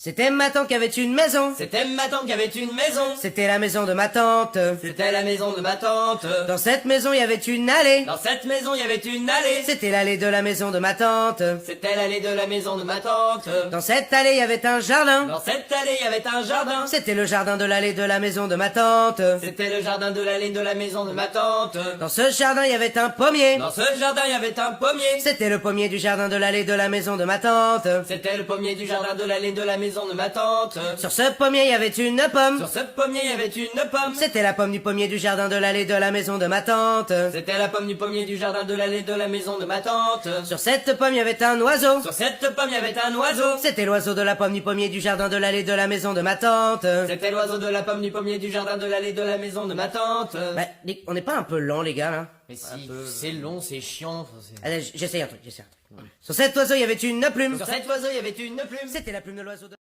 C'était ma tante qui avait une maison. C'était ma tante qui avait une maison. C'était la maison de ma tante. C'était la maison de ma tante. Dans cette maison, il y avait une allée. Dans cette maison, il y avait une allée. C'était l'allée de la maison de ma tante. C'était l'allée de la maison de ma tante. Dans cette allée, il y avait un jardin. Dans cette allée, il y avait un jardin. C'était le jardin de l'allée de la maison de ma tante. C'était le jardin de l'allée de la maison de ma tante. Dans ce jardin, il y avait un pommier. Dans ce jardin, il y avait un pommier. C'était le pommier du jardin de l'allée de la maison de ma tante. C'était le pommier du jardin de l'allée de la maison de ma tante. Sur ce pommier, il y avait une pomme. Sur ce pommier, il y avait une pomme. C'était la pomme du pommier du jardin de l'allée de la maison de ma tante. C'était la pomme du pommier du jardin de l'allée de la maison de ma tante. Sur cette pomme, il y avait un oiseau. Sur cette pomme, il y avait un oiseau. C'était l'oiseau de la pomme du pommier du jardin de l'allée de la maison de ma tante. C'était l'oiseau de la pomme du pommier du jardin de l'allée de la maison de ma tante. Bah, on n'est pas un peu lent, les gars, là? Mais si, c'est long, c'est chiant. Allez, j'essaye un truc. Sur cet oiseau, il y avait une plume. Sur cet oiseau, il y avait une plume. C'était la plume de l'oiseau de...